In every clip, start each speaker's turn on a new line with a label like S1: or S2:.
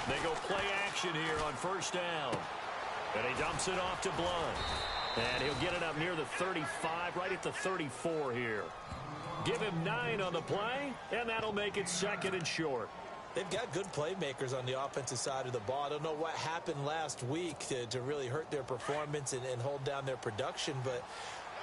S1: They go play action here on first down. And he dumps it off to Blunt. And he'll get it up near the 35, right at the 34 here. Give him 9 on the play, and that'll make it 2nd and short.
S2: They've got good playmakers on the offensive side of the ball. I don't know what happened last week to really hurt their performance and hold down their production, but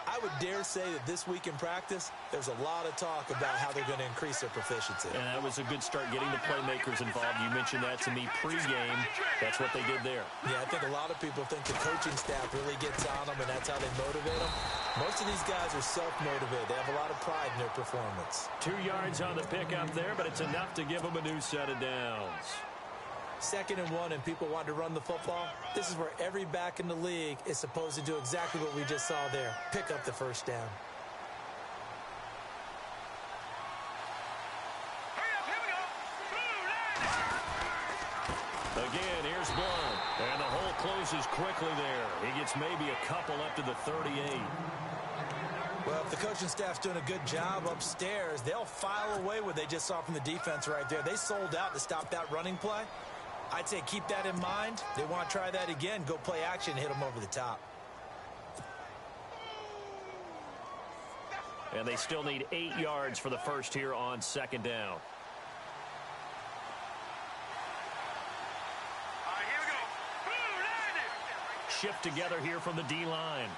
S2: I would dare say that this week in practice, there's a lot of talk about how they're going to increase their proficiency.
S1: And that was a good start getting the playmakers involved. You mentioned that to me pregame. That's what they did there.
S2: Yeah, I think a lot of people think the coaching staff really gets on them, and that's how they motivate them. Most of these guys are self-motivated. They have a lot of pride in their performance.
S1: 2 yards on the pickup there, but it's enough to give them a new set of downs.
S2: 2nd and 1, and people want to run the football. This is where every back in the league is supposed to do exactly what we just saw there. Pick up the first down.
S1: Again, here's Blunt. And the hole closes quickly there. He gets maybe a couple up to the 38.
S2: Well, if the coaching staff's doing a good job upstairs, they'll file away what they just saw from the defense right there. They sold out to stop that running play. I'd say keep that in mind. They want to try that again. Go play action, hit them over the top.
S1: And they still need 8 yards for the first here on 2nd down.
S3: Here we go.
S1: Shift together here from the D-line.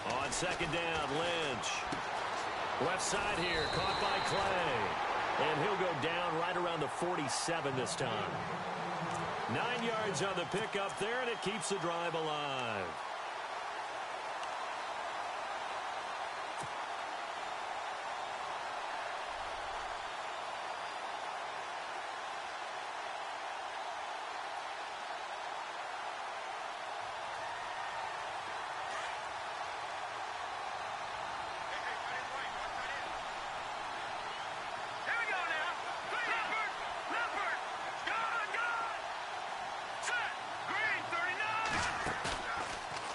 S1: On 2nd down, Lynch. Left side here, caught by Clay. And he'll go down right around the 47 this time. 9 yards on the pickup there, and it keeps the drive alive.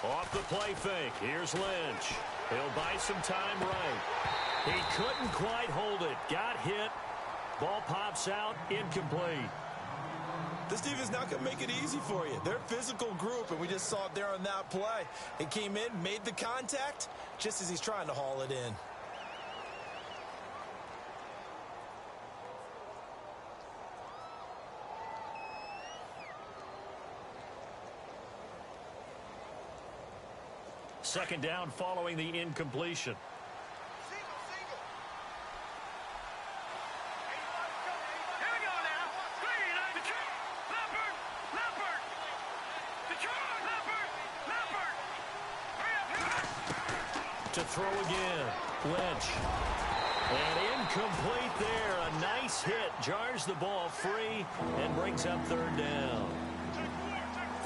S1: Off the play fake. Here's Lynch. He'll buy some time right. He couldn't quite hold it. Got hit. Ball pops out. Incomplete.
S2: This defense not going to make it easy for you. They're a physical group, and we just saw it there on that play. He came in, made the contact, just as he's trying to haul it in.
S1: Second down following the incompletion. To throw again. Lynch. And incomplete there. A nice hit. Jars the ball free and brings up 3rd down.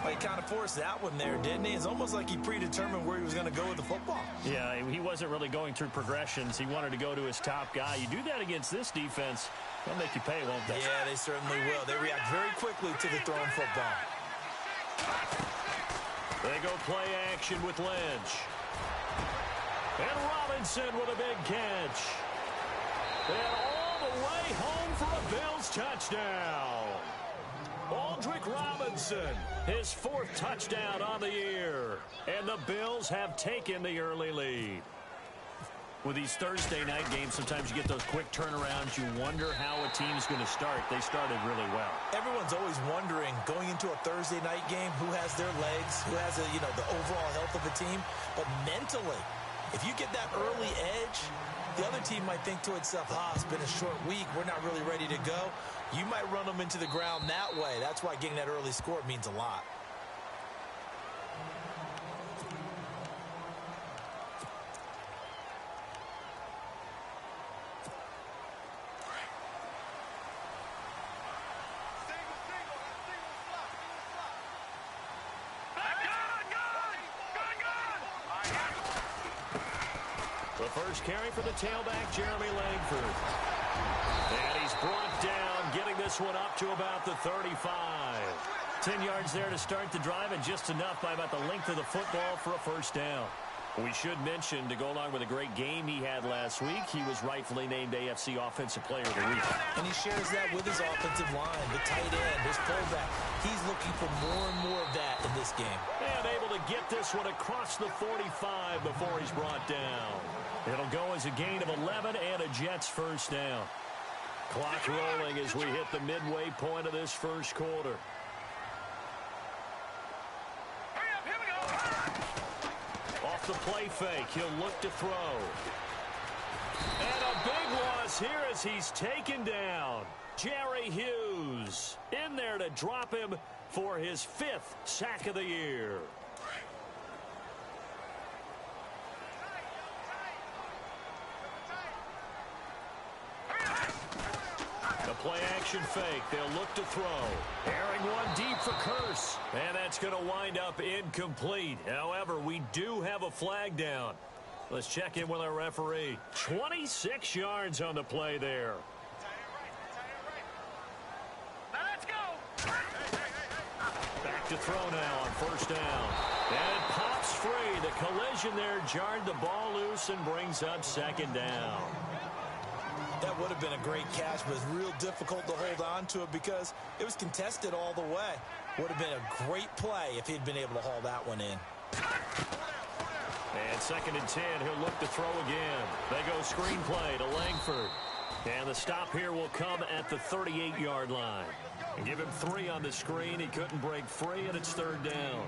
S2: Well, he kind of forced that one there, didn't he? It's almost like he predetermined where he was going to go with the football.
S1: Yeah, he wasn't really going through progressions. He wanted to go to his top guy. You do that against this defense, they'll make you pay, won't they?
S2: Yeah, they certainly will. They react very quickly to the thrown football.
S1: They go play action with Lynch. And Robinson with a big catch. And all the way home for a Bills touchdown. Aldrick Robinson, his 4th touchdown on the year. And the Bills have taken the early lead. With these Thursday night games, sometimes you get those quick turnarounds. You wonder how a team's going to start. They started really well.
S2: Everyone's always wondering, going into a Thursday night game, who has their legs, who has the overall health of a team. But mentally, if you get that early edge, the other team might think to itself, it's been a short week. We're not really ready to go. You might run them into the ground that way. That's why getting that early score means a lot.
S1: The first carry for the tailback, Jeremy Langford. And he's brought down, getting this one up to about the 35. 10 yards there to start the drive, and just enough by about the length of the football for a first down. We should mention, to go along with a great game he had last week, he was rightfully named AFC Offensive Player of the Week.
S2: And he shares that with his offensive line, the tight end, his fullback. He's looking for more and more of that in this game.
S1: And able to get this one across the 45 before he's brought down. It'll go as a gain of 11 and a Jets first down. Clock rolling as we hit the midway point of this first quarter. Off the play fake, he'll look to throw. And a big loss here as he's taken down. Jerry Hughes in there to drop him for his 5th sack of the year. The play action fake. They'll look to throw. Airing one deep for Curse. And that's going to wind up incomplete. However, we do have a flag down. Let's check in with our referee. 26 yards on the play there.
S3: Now let's go.
S1: Back to throw now on first down. And it pops free. The collision there jarred the ball loose and brings up second down.
S2: That would have been a great catch, but it's real difficult to hold on to it because it was contested all the way. Would have been a great play if he'd been able to haul that one in.
S1: And 2nd and 10, he'll look to throw again. They go screen play to Langford. And the stop here will come at the 38-yard line. And give him 3 on the screen. He couldn't break free, and it's 3rd down.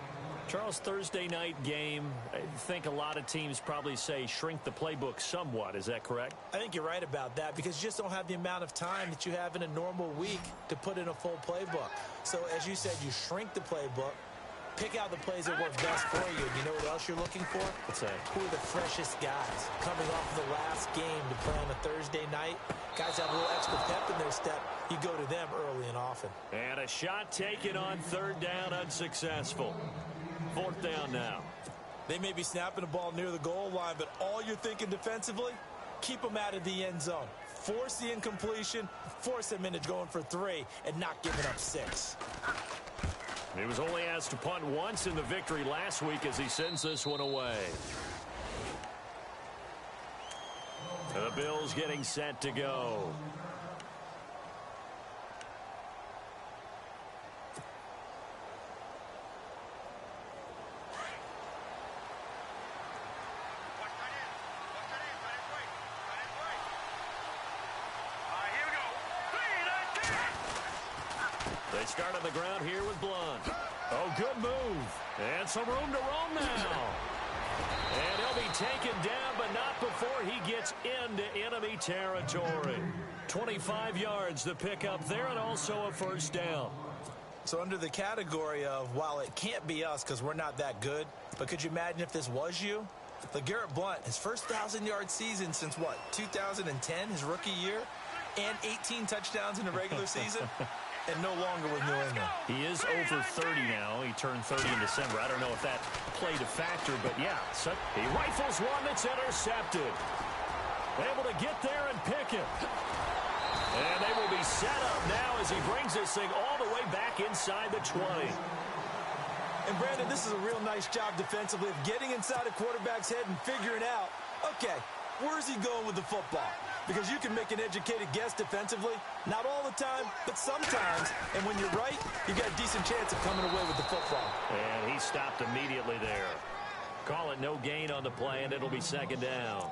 S1: Charles, Thursday night game, I think a lot of teams probably say shrink the playbook somewhat. Is that correct?
S2: I think you're right about that because you just don't have the amount of time that you have in a normal week to put in a full playbook. So, as you said, you shrink the playbook, pick out the plays that work best for you. And you know what else you're looking for?
S1: What's that?
S2: Who are the freshest guys coming off the last game to play on a Thursday night? Guys have a little extra pep in their step. You go to them early and often.
S1: And a shot taken on 3rd down, unsuccessful. 4th down now.
S2: They may be snapping the ball near the goal line, but all you're thinking defensively, keep them out of the end zone. Force the incompletion, force them into going for 3, and not giving up 6.
S1: He was only asked to punt once in the victory last week as he sends this one away. The Bills getting set to go. They start on the ground here with Blunt. Oh, good move. And some room to roam now. And he'll be taken down, but not before he gets into enemy territory. 25 yards the pickup there, and also a 1st down.
S2: So under the category of, while it can't be us because we're not that good, but could you imagine if this was you? LeGarrette Blunt, his first 1,000-yard season since, what, 2010, his rookie year, and 18 touchdowns in the regular season? And no longer with New England.
S1: He is over 30 now. He turned 30 in December. I don't know if that played a factor, but yeah. So he rifles one that's intercepted. Able to get there and pick it. And they will be set up now as he brings this thing all the way back inside the 20.
S2: And Brandon, this is a real nice job defensively of getting inside a quarterback's head and figuring out, okay, where's he going with the football? Because you can make an educated guess defensively. Not all the time, but sometimes. And when you're right, you got a decent chance of coming away with the football.
S1: And he stopped immediately there. Call it no gain on the play, and it'll be 2nd down.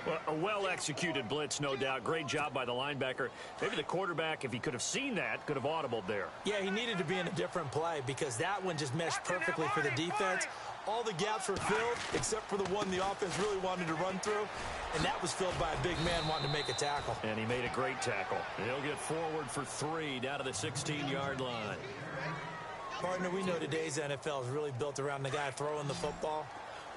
S1: Well, a well-executed blitz, no doubt. Great job by the linebacker. Maybe the quarterback, if he could have seen that, could have audibled there.
S2: Yeah, he needed to be in a different play because that one just meshed perfectly for the defense. All the gaps were filled except for the one the offense really wanted to run through, and that was filled by a big man wanting to make a tackle.
S1: And he made a great tackle. He'll get forward for 3 down to the 16-yard line.
S2: Partner, we know today's NFL is really built around the guy throwing the football.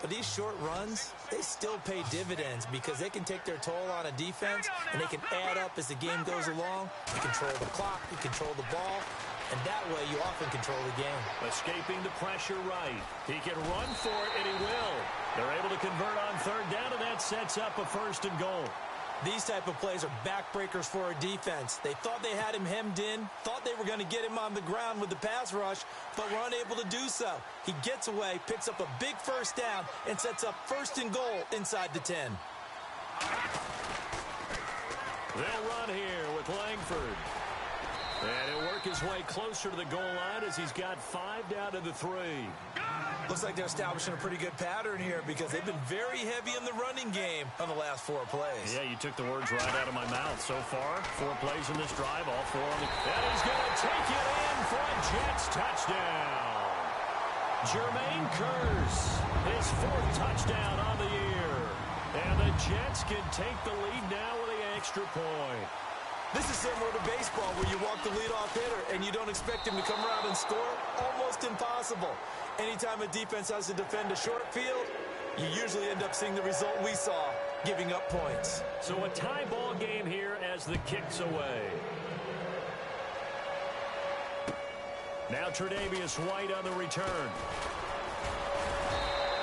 S2: But these short runs, they still pay dividends because they can take their toll on a defense, and they can add up as the game goes along. You control the clock, you control the ball, and that way you often control the game.
S1: Escaping the pressure right. He can run for it, and he will. They're able to convert on 3rd down, and that sets up a 1st and goal.
S2: These type of plays are backbreakers for a defense. They thought they had him hemmed in, thought they were going to get him on the ground with the pass rush, but were unable to do so. He gets away, picks up a big first down, and sets up 1st and goal inside the 10.
S1: They'll run here with Langford. And he'll work his way closer to the goal line as he's got 5 down to the 3.
S2: Looks like they're establishing a pretty good pattern here because they've been very heavy in the running game on the last 4 plays.
S1: Yeah, you took the words right out of my mouth. So far, 4 plays in this drive, all 4 on the... And he's going to take it in for a Jets touchdown. Jermaine Kearse, his 4th touchdown on the year. And the Jets can take the lead now with the extra point.
S2: This is similar to baseball where you walk the leadoff hitter and you don't expect him to come around and score. Almost impossible. Anytime a defense has to defend a short field, you usually end up seeing the result we saw, giving up points.
S1: So a tie ball game here as the kick's away. Now Tre'Davious White on the return.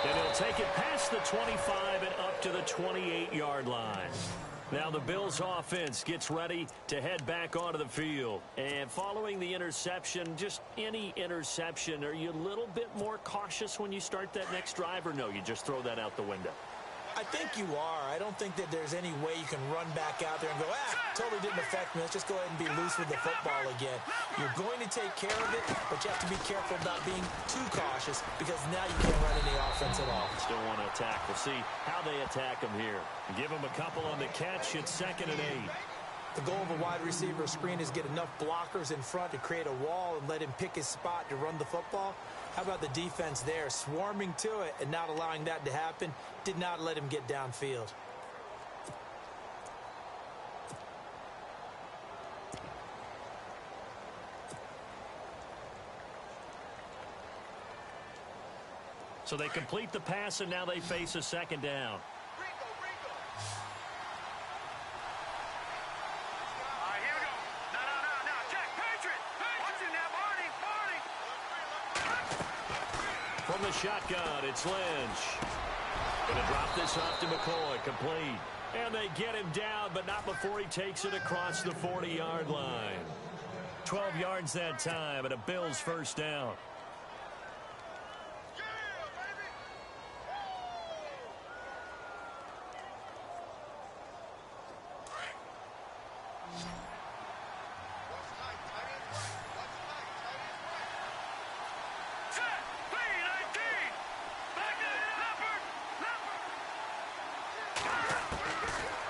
S1: And he'll take it past the 25 and up to the 28-yard line. Now the Bills offense gets ready to head back onto the field. And following the interception, just any interception, are you a little bit more cautious when you start that next drive, or no, you just throw that out the window?
S2: I think you are. I don't think that there's any way you can run back out there and go, totally didn't affect me. Let's just go ahead and be loose with the football again. You're going to take care of it, but you have to be careful about being too cautious because now you can't run any offense at all.
S1: Still want to attack. We'll see how they attack him here. Give him a couple on the catch. It's 2nd and 8.
S2: The goal of a wide receiver screen is get enough blockers in front to create a wall and let him pick his spot to run the football. How about the defense there, swarming to it and not allowing that to happen? Did not let him get downfield.
S1: So they complete the pass, and now they face a 2nd down. From the shotgun, it's Lynch. Going to drop this off to McCoy, complete. And they get him down, but not before he takes it across the 40-yard line. 12 yards that time, and a Bills 1st down.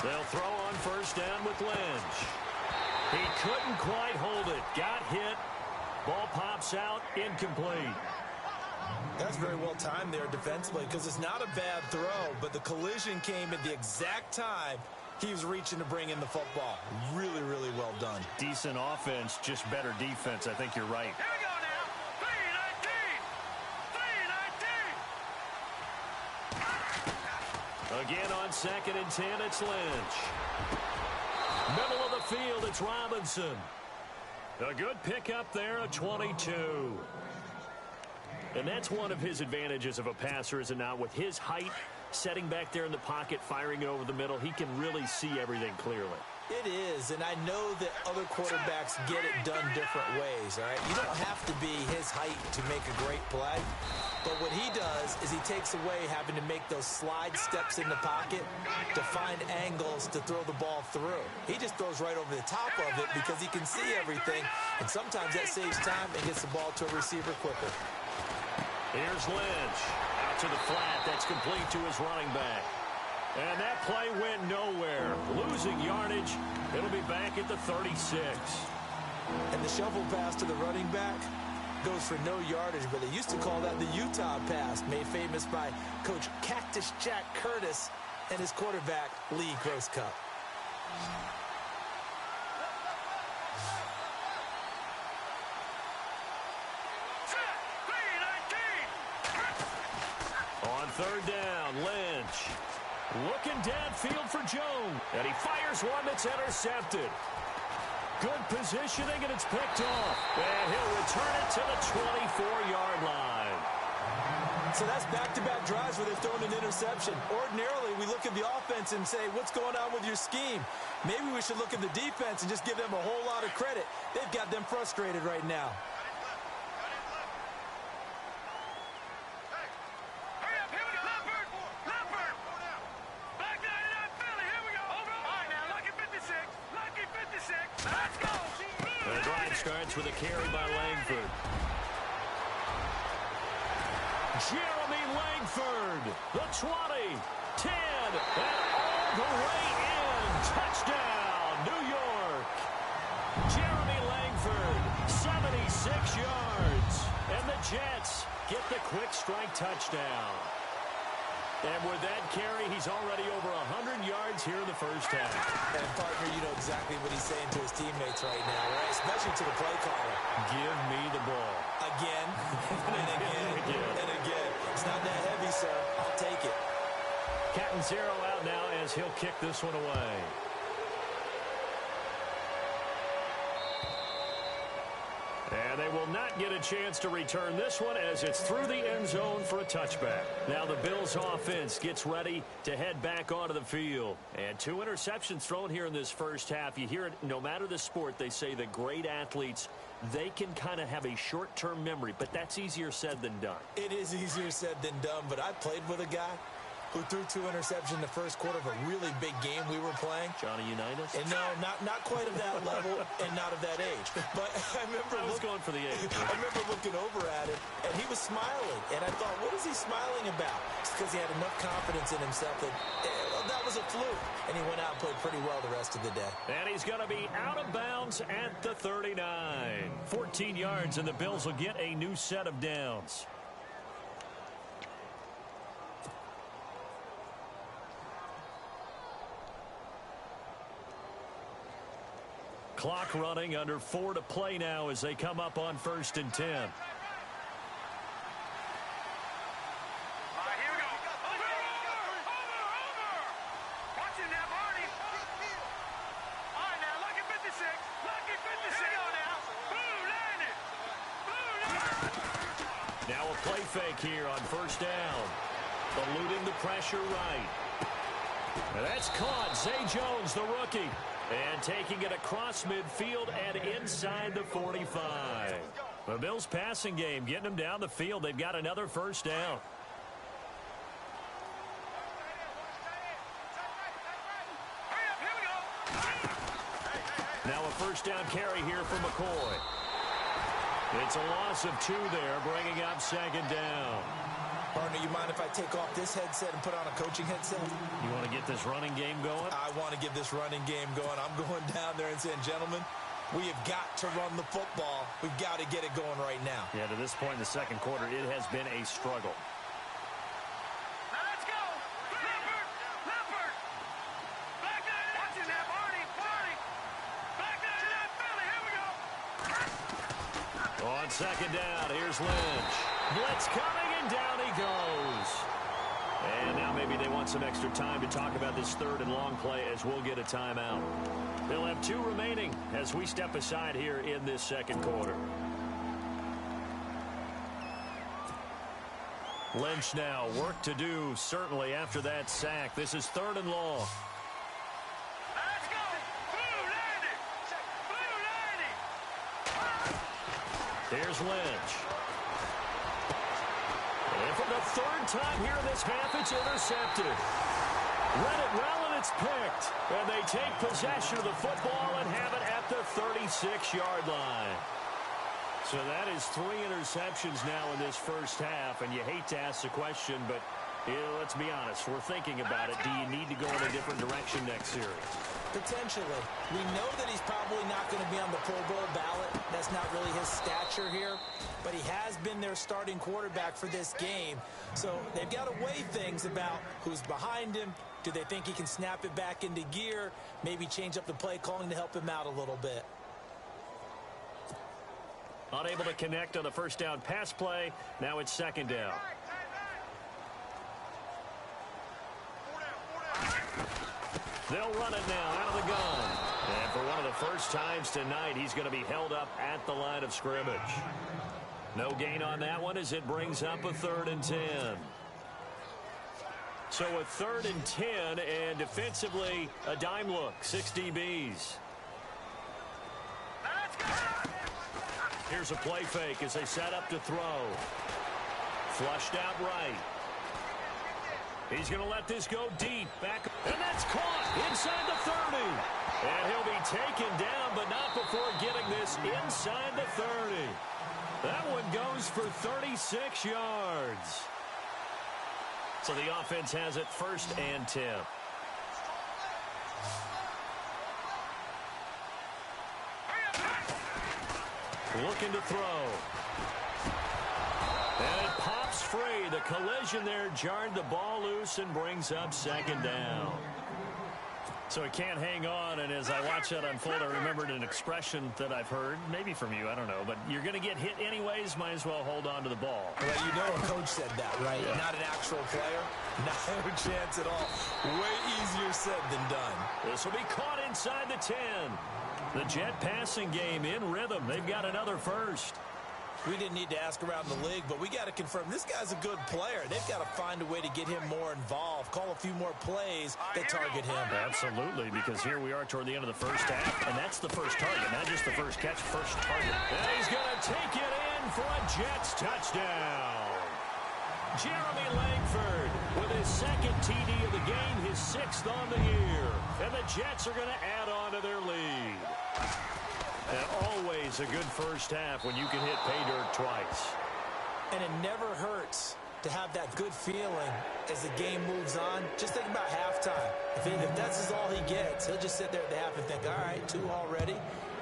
S1: They'll throw on 1st down with Lynch. He couldn't quite hold it. Got hit. Ball pops out. Incomplete.
S2: That's very well timed there defensively because it's not a bad throw, but the collision came at the exact time he was reaching to bring in the football. Really, really well done.
S1: Decent offense, just better defense. I think you're right.
S3: Here we go now. 3-19.
S1: Again on 2nd and 10, it's Lynch. Middle of the field, it's Robinson. A good pickup there, a 22. And that's one of his advantages of a passer, is it not? With his height, setting back there in the pocket, firing over the middle, he can really see everything clearly.
S2: It is, and I know that other quarterbacks get it done different ways, all right? You don't have to be his height to make a great play, but what he does is he takes away having to make those slide steps in the pocket to find angles to throw the ball through. He just throws right over the top of it because he can see everything, and sometimes that saves time and gets the ball to a receiver quicker.
S1: Here's Lynch. Out to the flat. That's complete to his running back. And that play went nowhere. Losing yardage. It'll be back at the 36.
S2: And the shovel pass to the running back goes for no yardage, but they used to call that the Utah pass, made famous by Coach Cactus Jack Curtis and his quarterback, Lee Grosscup.
S1: On 3rd down, Lynch. Looking downfield for Jones. And he fires one that's intercepted. Good positioning, and it's picked off. And he'll return it to the 24-yard line.
S2: So that's back-to-back drives where they've thrown an interception. Ordinarily, we look at the offense and say, what's going on with your scheme? Maybe we should look at the defense and just give them a whole lot of credit. They've got them frustrated right now.
S3: Hurry up, here we go. Leopard. Back 99 Philly, here we go. Over. All right, now, lucky 56. Lucky 56. Let's go.
S1: The drive starts with a carry by Langford. Jeremy Langford, the 20, 10, and all the way in. Touchdown, New York. Jeremy Langford, 76 yards. And the Jets get the quick strike touchdown. And with that carry, he's already over 100 yards here in the first half.
S2: And, partner, you know exactly what he's saying to his teammates right now, right? Especially to the play caller.
S1: Give me the ball.
S2: Again, and again, and again. It's not that heavy, sir. I'll take it.
S1: Captain Zero out now as he'll kick this one away. And they will not get a chance to return this one as it's through the end zone for a touchback. Now the Bills offense gets ready to head back onto the field. And 2 interceptions thrown here in this first half. You hear it no matter the sport, they say the great athletes, they can kind of have a short-term memory, but that's easier said than done.
S2: It is easier said than done, but I played with a guy who threw 2 interceptions in the first quarter of a really big game we were playing.
S1: Johnny Unitas?
S2: And no, not quite of that level and not of that age. But I remember
S1: I was going for the age.
S2: I remember looking over at him, and he was smiling. And I thought, what is he smiling about? It's because he had enough confidence in himself that that was a fluke. And he went out and played pretty well the rest of the day.
S1: And he's going to be out of bounds at the 39. 14 yards, and the Bills will get a new set of downs. Clock running, under 4 to play now as they come up on 1st and 10.
S3: All right, here we go. Over. Watching that, Barney. All right, now, lucky 56. Lucky 56. Here we go now. Blue landed.
S1: Now a play fake here on 1st down. Eluding the pressure right. And that's caught. Zay Jones, the rookie. And taking it across midfield and inside the 45. The Bills passing game getting them down the field. They've got another 1st down.
S3: Hurry up, here we go.
S1: Now a 1st down carry here for McCoy. It's a loss of 2 there, bringing up 2nd down.
S2: Partner, you mind if I take off this headset and put on a coaching headset?
S1: You want to get this running game going?
S2: I want to get this running game going. I'm going down there and saying, gentlemen, we have got to run the football. We've got to get it going right now.
S1: Yeah, to this point in the second quarter, it has been a struggle.
S3: Now let's go. Leopard. Back 99. Watching that, Barney. Back 99 Philly, here we go.
S1: On 2nd down, here's Lynch. Blitz coming, and down he goes. And now maybe they want some extra time to talk about this 3rd and long play as we'll get a timeout. They'll have 2 remaining as we step aside here in this second quarter. Lynch now, work to do certainly after that sack. This is 3rd and long.
S3: Let's go. Blue landing.
S1: Here's Lynch. And for the 3rd time here in this half, it's intercepted. Read it well, and it's picked. And they take possession of the football and have it at the 36-yard line. So that is 3 interceptions now in this first half, and you hate to ask the question, but let's be honest. We're thinking about it. Do you need to go in a different direction next series?
S2: Potentially. We know that he's probably not going to be on the Pro Bowl ballot. That's not really his stature here. But he has been their starting quarterback for this game. So they've got to weigh things about who's behind him. Do they think he can snap it back into gear? Maybe change up the play calling to help him out a little bit.
S1: Unable to connect on the 1st down pass play. Now it's 2nd down. They'll run it now out of the gun. And for one of the first times tonight, he's going to be held up at the line of scrimmage. No gain on that one as it brings up a 3rd and 10. So a 3rd and 10, and defensively, a dime look, 6 DBs. Here's a play fake as they set up to throw. Flushed out right. He's going to let this go deep. Back, and that's caught inside the 30. And he'll be taken down, but not before getting this inside the 30. That one goes for 36 yards. So the offense has it 1st and 10. Looking to throw. And it pops free. The collision there jarred the ball loose and brings up 2nd down. So he can't hang on, and as I watch that unfold, I remembered an expression that I've heard, maybe from you, I don't know, but you're going to get hit anyways, might as well hold on to the ball.
S2: Well, you know a coach said that, right? Yeah. Not an actual player. Not a chance at all. Way easier said than done.
S1: This will be caught inside the 10. The Jet passing game in rhythm. They've got another first.
S2: We didn't need to ask around the league, but we got to confirm this guy's a good player. They've got to find a way to get him more involved, call a few more plays that target him.
S1: Absolutely, because here we are toward the end of the first half, and that's the first target, not just the first catch, first target. And he's going to take it in for a Jets touchdown. Jeremy Langford with his 2nd TD of the game, his 6th on the year. And the Jets are going to add on to their lead. And always a good first half when you can hit pay dirt twice.
S2: And it never hurts to have that good feeling as the game moves on. Just think about halftime. If that's all he gets, he'll just sit there at the half and think, all right, 2 already.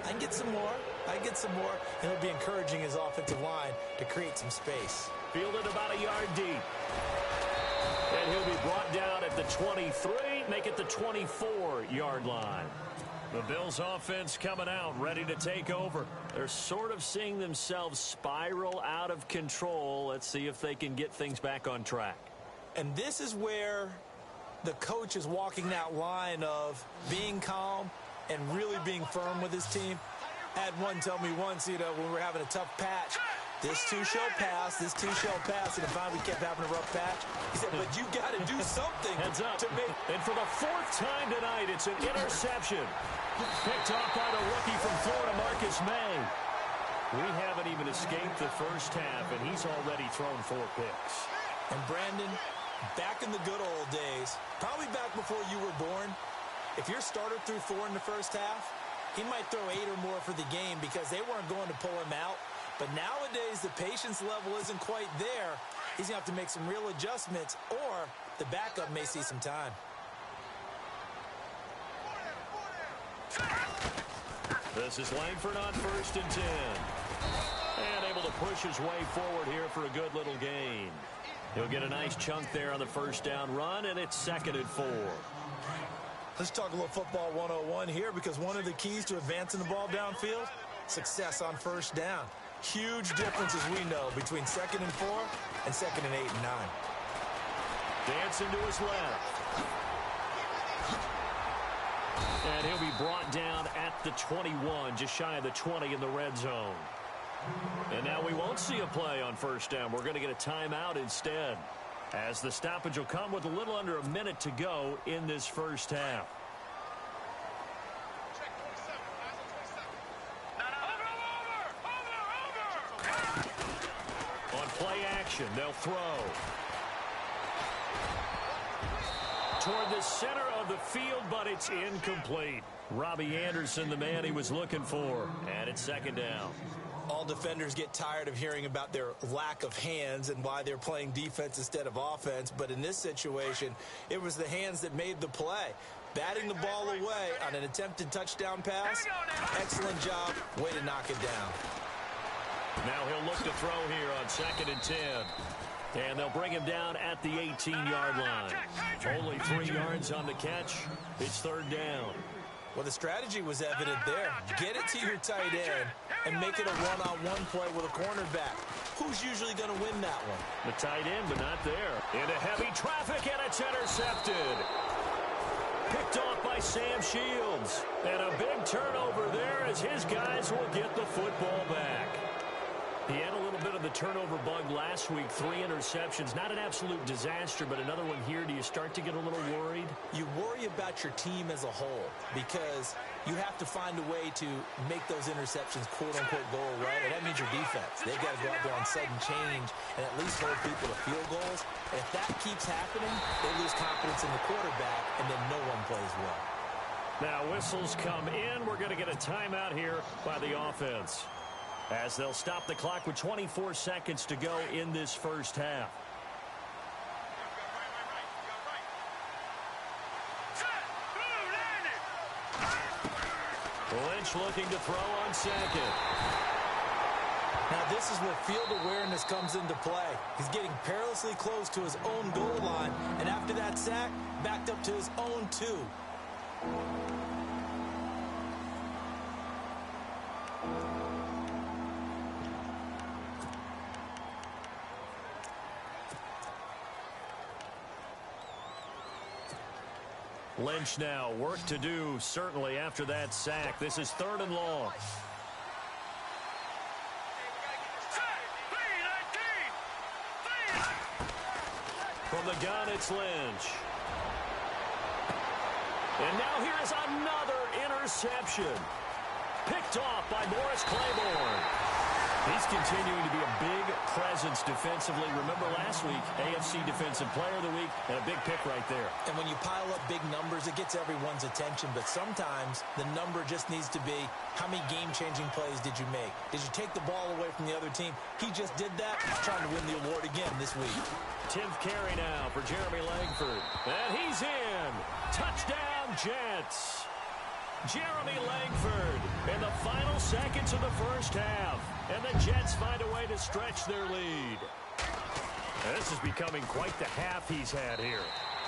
S2: I can get some more. I can get some more. And he'll be encouraging his offensive line to create some space.
S1: Fielded about a yard deep. And he'll be brought down at the 23, make it the 24-yard line. The Bills offense coming out, ready to take over. They're sort of seeing themselves spiral out of control. Let's see if they can get things back on track.
S2: And this is where the coach is walking that line of being calm and really being firm with his team. I had one tell me once, when we were having a tough patch, this too shall pass, this too shall pass, and finally we kept having a rough patch. He said, but you got to do something.
S1: Heads up.
S2: To make.
S1: And for the 4th time tonight, it's an interception. Picked off by the rookie from Florida, Marcus May. We haven't even escaped the first half, and he's already thrown 4 picks.
S2: And Brandon, back in the good old days, probably back before you were born, if your starter threw 4 in the first half, he might throw 8 or more for the game because they weren't going to pull him out. But nowadays, the patience level isn't quite there. He's going to have to make some real adjustments, or the backup may see some time.
S1: This is Langford on 1st and 10. And able to push his way forward here for a good little gain. He'll get a nice chunk there on the first down run, and it's 2nd and 4.
S2: Let's talk a little football 101 here, because one of the keys to advancing the ball downfield, success on first down. Huge differences we know between 2nd and 4 and 2nd and 8 and 9.
S1: Dancing to his left. And he'll be brought down at the 21, just shy of the 20 in the red zone. And now we won't see a play on first down. We're going to get a timeout instead, as the stoppage will come with a little under a minute to go in this first half. On play action, they'll throw. Toward the center of the field, but it's incomplete. Robbie Anderson, the man he was looking for, and it's 2nd down.
S2: All defenders get tired of hearing about their lack of hands and why they're playing defense instead of offense. But in this situation, it was the hands that made the play. Batting the ball away on an attempted touchdown pass. Excellent job. Way to knock it down.
S1: Now he'll look to throw here on 2nd and 10. And they'll bring him down at the 18-yard line. Only 3 yards on the catch. It's 3rd down.
S2: Well, the strategy was evident there. Get it to your tight end and make it a one-on-one play with a cornerback. Who's usually going to win that one?
S1: The tight end, but not there. Into heavy traffic, and it's intercepted. Picked off by Sam Shields. And a big turnover there as his guys will get the football back. He had a little bit of the turnover bug last week, 3 interceptions. Not an absolute disaster, but another one here. Do you start to get a little worried?
S2: You worry about your team as a whole because you have to find a way to make those interceptions, quote-unquote, go away, and that means your defense. They've got to go out there on sudden change and at least hold people to field goals. And if that keeps happening, they lose confidence in the quarterback, and then no one plays well.
S1: Now whistles come in. We're going to get a timeout here by the offense, as they'll stop the clock with 24 seconds to go in this first half. Lynch looking to throw on second.
S2: Now this is where field awareness comes into play. He's getting perilously close to his own goal line, and after that sack, backed up to his own 2.
S1: Lynch now, work to do, certainly, after that sack. This is 3rd and long. From the gun, it's Lynch. And now here is another interception. Picked off by Morris Claiborne. He's continuing to be a big presence defensively. Remember last week, AFC Defensive Player of the Week, and a big pick right there.
S2: And when you pile up big numbers, it gets everyone's attention. But sometimes the number just needs to be, how many game-changing plays did you make? Did you take the ball away from the other team? He just did that. He's trying to win the award again this week.
S1: 10th carry now for Jeremy Langford. And he's in. Touchdown, Jets. Jeremy Langford in the final seconds of the first half. And the Jets find a way to stretch their lead. And this is becoming quite the half he's had here.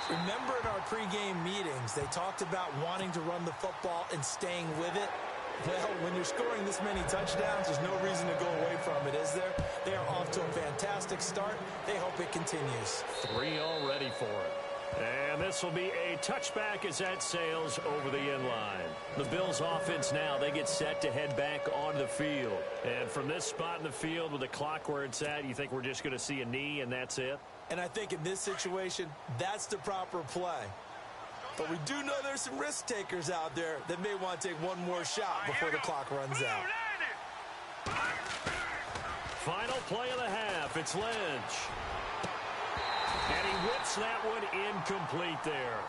S2: Remember in our pregame meetings, they talked about wanting to run the football and staying with it. Well, when you're scoring this many touchdowns, there's no reason to go away from it, is there? They are off to a fantastic start. They hope it continues.
S1: 3 already for it. And this will be a touchback as that sails over the end line. The Bills offense now, they get set to head back on the field. And from this spot in the field with the clock where it's at, you think we're just going to see a knee and that's it?
S2: And I think in this situation, that's the proper play. But we do know there's some risk takers out there that may want to take one more shot before the clock runs out.
S1: Final play of the half, it's Lynch. And he whips that one incomplete there.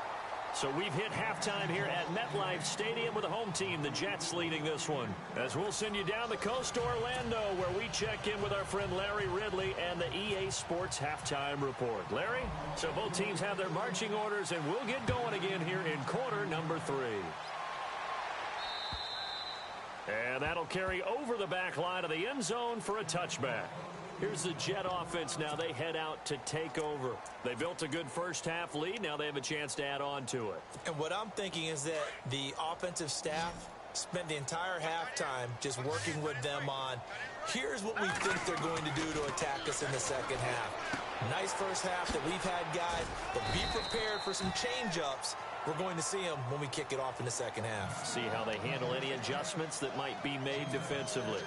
S1: So we've hit halftime here at MetLife Stadium with the home team, the Jets, leading this one. As we'll send you down the coast to Orlando, where we check in with our friend Larry Ridley and the EA Sports Halftime Report. Larry, so both teams have their marching orders, and we'll get going again here in quarter number 3. And that'll carry over the back line of the end zone for a touchback. Here's the Jet offense now. They head out to take over. They built a good first half lead. Now they have a chance to add on to it.
S2: And what I'm thinking is that the offensive staff spent the entire halftime just working with them on, here's what we think they're going to do to attack us in the second half. Nice first half that we've had, guys, but be prepared for some change-ups. We're going to see them when we kick it off in the second half.
S1: See how they handle any adjustments that might be made defensively.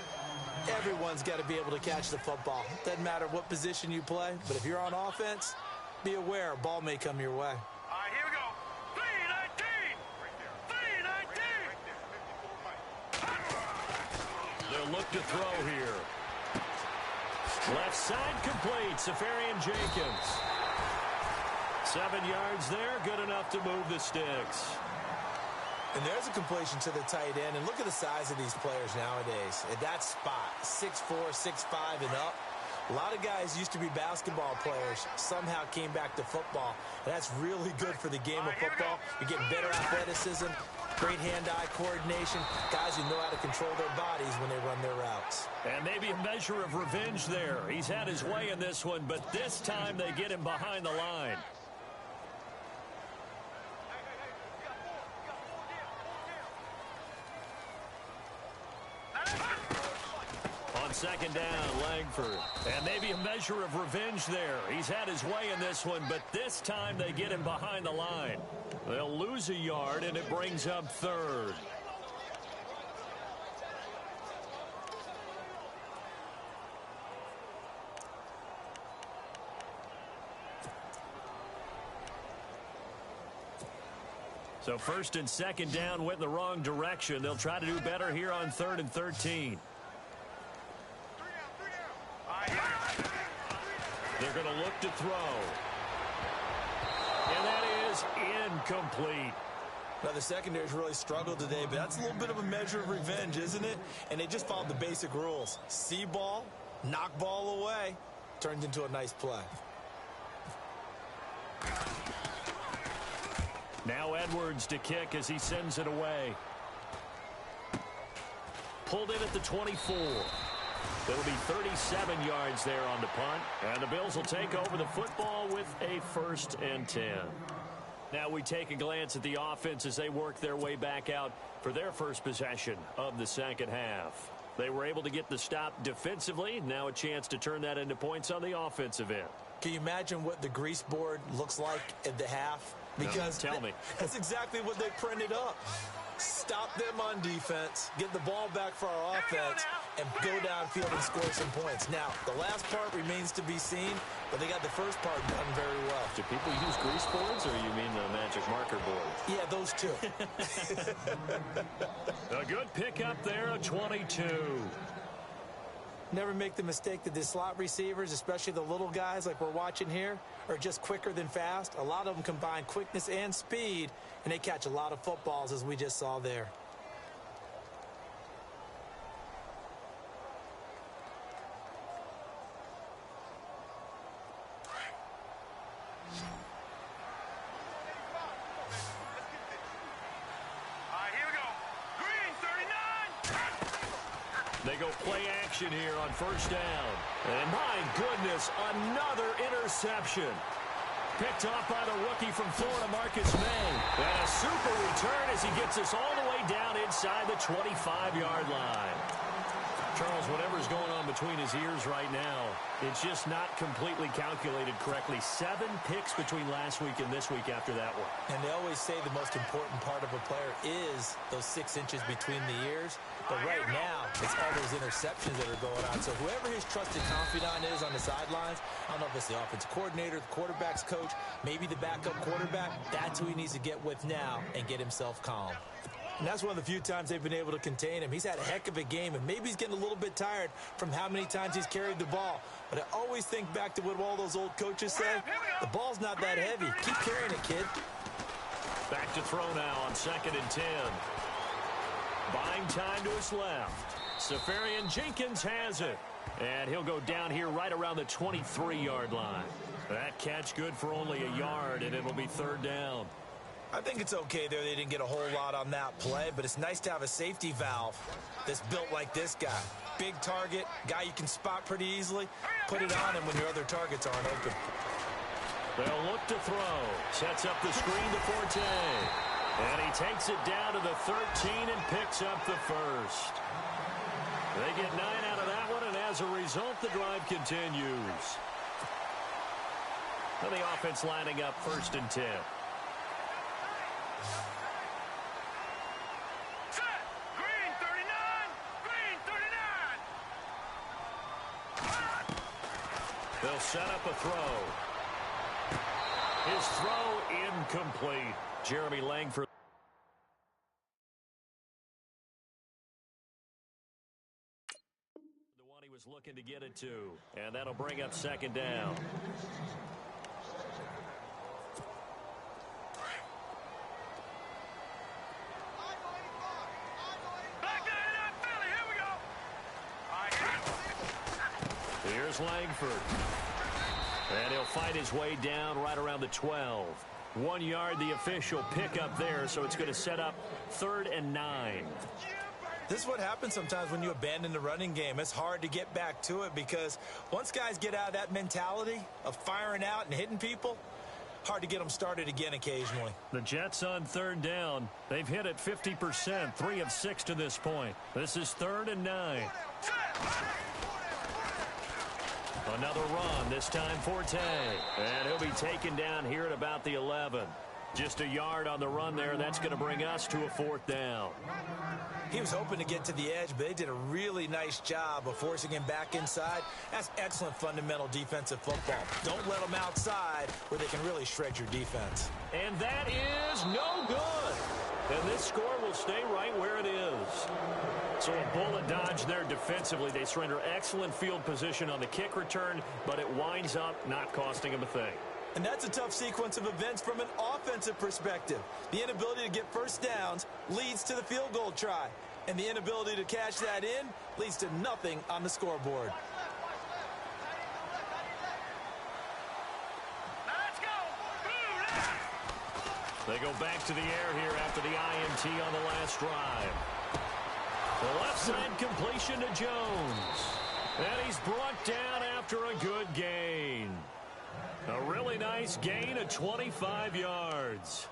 S2: Everyone's got to be able to catch the football. Doesn't matter what position you play, but if you're on offense, be aware a ball may come your way.
S3: All right, here we go. 3-19. 3-19.
S1: They'll look to throw here. Left side complete. Safarian Jenkins. 7 yards there. Good enough to move the sticks.
S2: And there's a completion to the tight end. And look at the size of these players nowadays. At that spot, 6'4", 6'5", and up. A lot of guys used to be basketball players, somehow came back to football. And that's really good for the game of football. You're getting better athleticism, great hand-eye coordination, guys who know how to control their bodies when they run their routes.
S1: And maybe a measure of revenge there. He's had his way in this one, but this time they get him behind the line. Second down, Langford. And maybe a measure of revenge there. He's had his way in this one, but this time they get him behind the line. They'll lose a yard, and it brings up third. So first and second down went in the wrong direction. They'll try to do better here on 3rd and 13. They're going to look to throw. And that is incomplete.
S2: Now, the secondary's really struggled today, but that's a little bit of a measure of revenge, isn't it? And they just followed the basic rules. See ball, knock ball away, turned into a nice play.
S1: Now Edwards to kick as he sends it away. Pulled in at the 24. It'll be 37 yards there on the punt. And the Bills will take over the football with a 1st and 10. Now we take a glance at the offense as they work their way back out for their first possession of the second half. They were able to get the stop defensively. Now a chance to turn that into points on the offensive end.
S2: Can you imagine what the grease board looks like at the half? Because
S1: no, tell me.
S2: That's exactly what they printed up. Stop them on defense, get the ball back for our offense, and go downfield and score some points. Now, the last part remains to be seen, but they got the first part done very well.
S1: Do people use grease boards, or you mean the magic marker board?
S2: Yeah, those two.
S1: A good pickup there, a 22.
S2: Never make the mistake that the slot receivers, especially the little guys like we're watching here, are just quicker than fast. A lot of them combine quickness and speed, and they catch a lot of footballs, as we just saw there.
S1: They go play action here on first down. And my goodness, another interception. Picked off by the rookie from Florida, Marcus May. And a super return as he gets us all the way down inside the 25-yard line. Charles, whatever's going on between his ears right now, it's just not completely calculated correctly. 7 picks between last week and this week after that one.
S2: And they always say the most important part of a player is those 6 inches between the ears. But right now, it's all those interceptions that are going on. So whoever his trusted confidant is on the sidelines, I don't know if it's the offensive coordinator, the quarterback's coach, maybe the backup quarterback, that's who he needs to get with now and get himself calm. And that's one of the few times they've been able to contain him. He's had a heck of a game, and maybe he's getting a little bit tired from how many times he's carried the ball. But I always think back to what all those old coaches say. The ball's not that heavy. Keep carrying it, kid.
S1: Back to throw now on 2nd and 10. Buying time to his left. Safarian Jenkins has it. And he'll go down here right around the 23-yard line. That catch good for only a yard, and it'll be 3rd down.
S2: I think it's okay there. They didn't get a whole lot on that play, but it's nice to have a safety valve that's built like this guy. Big target, guy you can spot pretty easily. Put it on him when your other targets aren't open.
S1: They'll look to throw. Sets up the screen to Forte. And he takes it down to the 13 and picks up the first. They get 9 out of that one, and as a result, the drive continues. And the offense lining up 1st and 10. They'll set up a throw. His throw incomplete. Jeremy Langford. The one he was looking to get it to. And that'll bring up 2nd down. Here's Langford. And he'll fight his way down right around the 12. 1 yard, the official pickup there, so it's going to set up 3rd and 9.
S2: This is what happens sometimes when you abandon the running game. It's hard to get back to it because once guys get out of that mentality of firing out and hitting people, hard to get them started again occasionally.
S1: The Jets on 3rd down. They've hit it 50%, 3 of 6 to this point. This is 3rd and 9. Another run, this time Forte. And he'll be taken down here at about the 11. Just a yard on the run there. That's going to bring us to a 4th down.
S2: He was hoping to get to the edge, but they did a really nice job of forcing him back inside. That's excellent fundamental defensive football. Don't let them outside where they can really shred your defense.
S1: And that is no good. And this score will stay right where it is. So a bullet dodge there defensively. They surrender excellent field position on the kick return, but it winds up not costing them a thing.
S2: And that's a tough sequence of events from an offensive perspective. The inability to get first downs leads to the field goal try. And the inability to cash that in leads to nothing on the scoreboard.
S3: Let's go.
S1: They go back to the air here after the INT on the last drive. The left side completion to Jones. And he's brought down after a good gain. A really nice gain of 25 yards.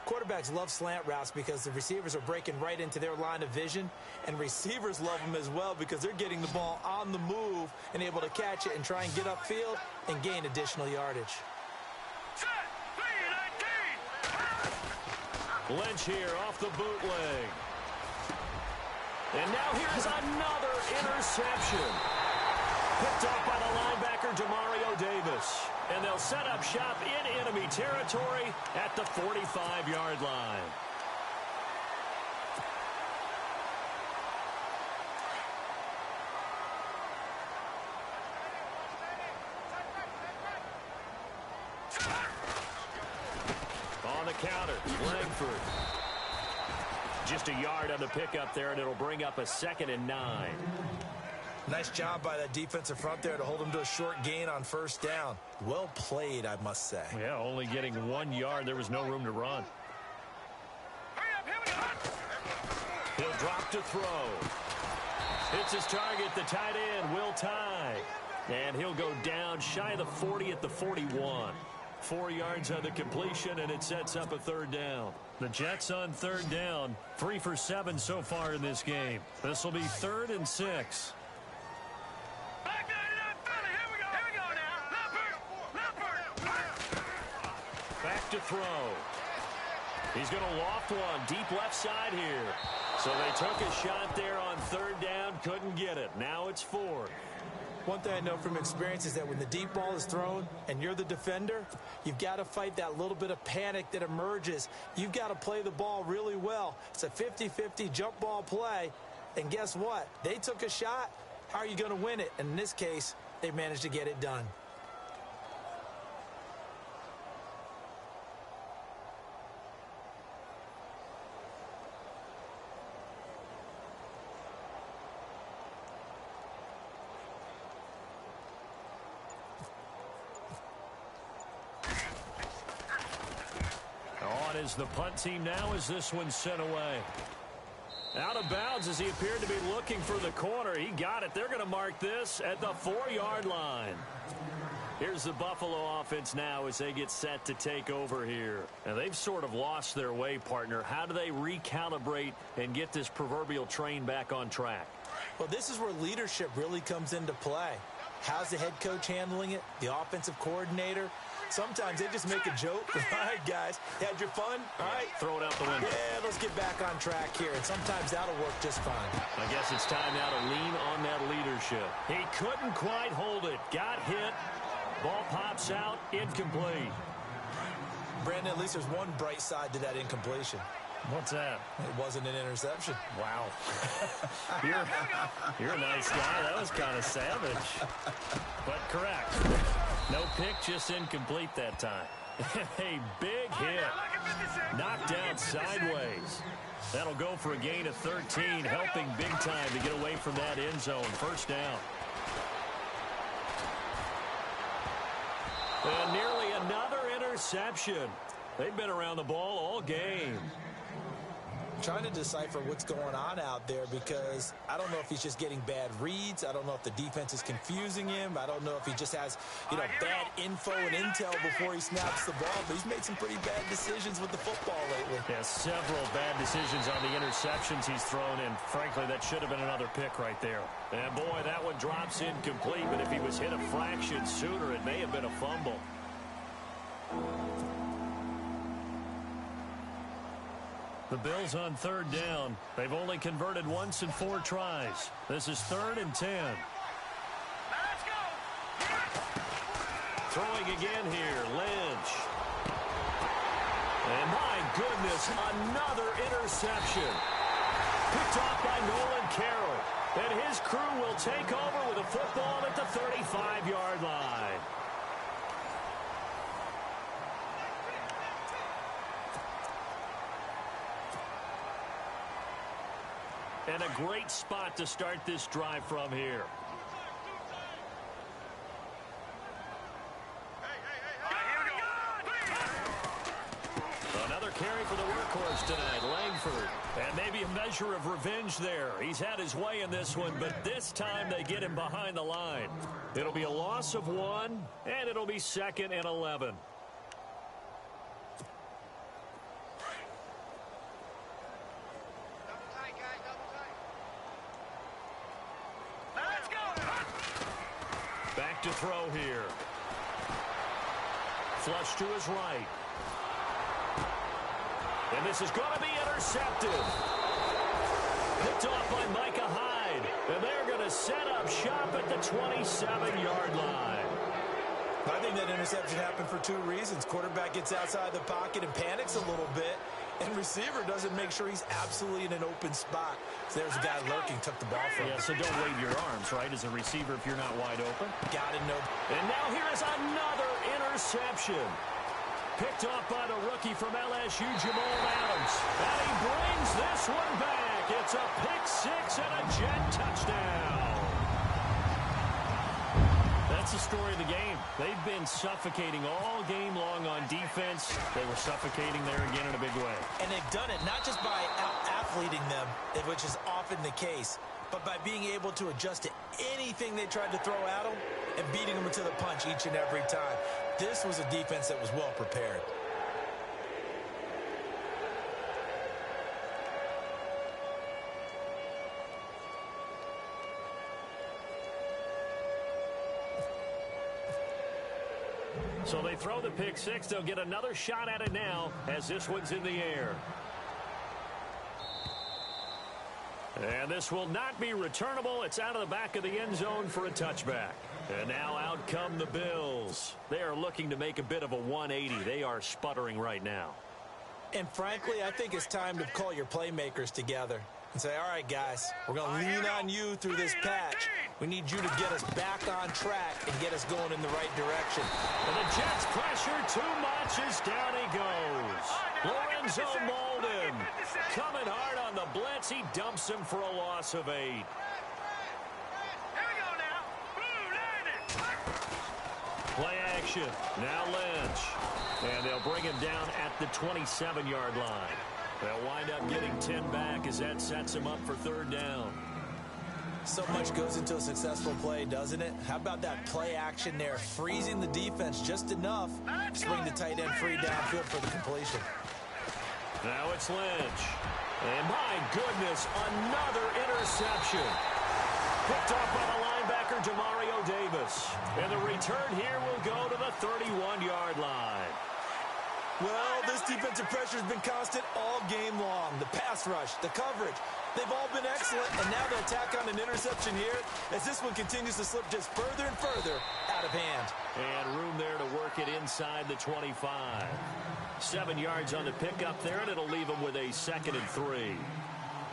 S2: Quarterbacks love slant routes because the receivers are breaking right into their line of vision, and receivers love them as well because they're getting the ball on the move and able to catch it and try and get upfield and gain additional yardage.
S3: Set. 3-19.
S1: Lynch here off the bootleg. And now here's another interception. Picked off by the linebacker, Demario Davis. And they'll set up shop in enemy territory at the 45-yard line. On the counter, Langford. Just a yard on the pickup there, and it'll bring up a 2nd and 9.
S2: Nice job by that defensive front there to hold him to a short gain on first down. Well played, I must say.
S1: Yeah, only getting 1 yard. There was no room to run.
S3: Hurry up. Here we go.
S1: He'll drop to throw. Hits his target, the tight end, Will Tye. And he'll go down shy of the 40 at the 41. 4 yards on the completion, and it sets up a 3rd down. The Jets on 3rd down, 3 for 7 so far in this game. This will be 3rd and 6.
S3: Back 99 Philly. Here we go. Here we go now. Leopard.
S1: Back to throw. He's going to loft one deep left side here. So they took a shot there on 3rd down, couldn't get it. Now it's 4th.
S2: One thing I know from experience is that when the deep ball is thrown and you're the defender, you've got to fight that little bit of panic that emerges. You've got to play the ball really well. It's a 50-50 jump ball play. And guess what? They took a shot. How are you going to win it? And in this case, they managed to get it done.
S1: On is the punt team now as this one's sent away. Out of bounds as he appeared to be looking for the corner. He got it. They're going to mark this at the 4-yard line. Here's the Buffalo offense now as they get set to take over here. And they've sort of lost their way, partner. How do they recalibrate and get this proverbial train back on track?
S2: Well, this is where leadership really comes into play. How's the head coach handling it? The offensive coordinator? Sometimes they just make a joke. All right, guys, had your fun? All right.
S1: Throw it out the window.
S2: Yeah, let's get back on track here. And sometimes that'll work just fine.
S1: I guess it's time now to lean on that leadership. He couldn't quite hold it. Got hit. Ball pops out. Incomplete.
S2: Brandon, at least there's one bright side to that incompletion.
S1: What's that?
S2: It wasn't an interception.
S1: Wow. You're a nice guy. That was kind of savage. But correct. No pick, just incomplete that time. A big hit. Knocked down sideways. That'll go for a gain of 13, helping big time to get away from that end zone. First down. And nearly another interception. They've been around the ball all game.
S2: Trying to decipher what's going on out there because I don't know if he's just getting bad reads. I don't know if the defense is confusing him. I don't know if he just has, bad info and intel before he snaps the ball. But he's made some pretty bad decisions with the football lately.
S1: Yeah, several bad decisions on the interceptions he's thrown in. Frankly, that should have been another pick right there. And boy, that one drops incomplete. But if he was hit a fraction sooner, it may have been a fumble. The Bills on third down. They've only converted once in 4 tries. This is 3rd and 10.
S3: Let's go.
S1: Throwing again here, Lynch. And my goodness, another interception. Picked off by Nolan Carroll. And his crew will take over with a football at the 35-yard line. And a great spot to start this drive from here. Another carry for the workhorse tonight, Langford. And maybe a measure of revenge there. He's had his way in this one, but this time they get him behind the line. It'll be a loss of 1, and it'll be 2nd and 11. Back to throw here. Flush to his right. And this is going to be intercepted. Picked off by Micah Hyde. And they're going to set up shop at the 27-yard line.
S2: I think that interception happened for 2 reasons. Quarterback gets outside the pocket and panics a little bit. And receiver doesn't make sure he's absolutely in an open spot. So there's a guy lurking, took the ball from him.
S1: Yeah, so don't wave your arms, right, as a receiver if you're not wide open.
S2: Got to know.
S1: And now here is another interception. Picked off by the rookie from LSU, Jamal Adams. And he brings this one back. It's a pick-6 and a Jet touchdown. That's the story of the game. They've been suffocating all game long on defense. They were suffocating there again in a big way.
S2: And they've done it not just by out-athleting them, which is often the case, but by being able to adjust to anything they tried to throw at them and beating them to the punch each and every time. This was a defense that was well prepared.
S1: So they throw the pick-6. They'll get another shot at it now as this one's in the air. And this will not be returnable. It's out of the back of the end zone for a touchback. And now out come the Bills. They are looking to make a bit of a 180. They are sputtering right now.
S2: And frankly, I think it's time to call your playmakers together and say, all right, guys, we're going to lean on you through this patch. We need you to get us back on track and get us going in the right direction.
S1: And the Jets pressure too much as down he goes. Lorenzo Molden coming hard on the blitz. He dumps him for a loss of 8.
S3: Here we go now. Boom, landed.
S1: Play action. Now Lynch. And they'll bring him down at the 27-yard line. They'll wind up getting 10 back as that sets him up for 3rd down.
S2: So much goes into a successful play, doesn't it? How about that play action there, freezing the defense just enough to bring the tight end free downfield for the completion.
S1: Now it's Lynch. And my goodness, another interception. Picked off by the linebacker, Demario Davis. And the return here will go to the 31-yard line.
S2: Well, this defensive pressure has been constant all game long. The pass rush, the coverage, they've all been excellent. And now they attack on an interception here as this one continues to slip just further and further out of hand.
S1: And room there to work it inside the 25. 7 yards on the pickup there, and it'll leave them with a 2nd and 3.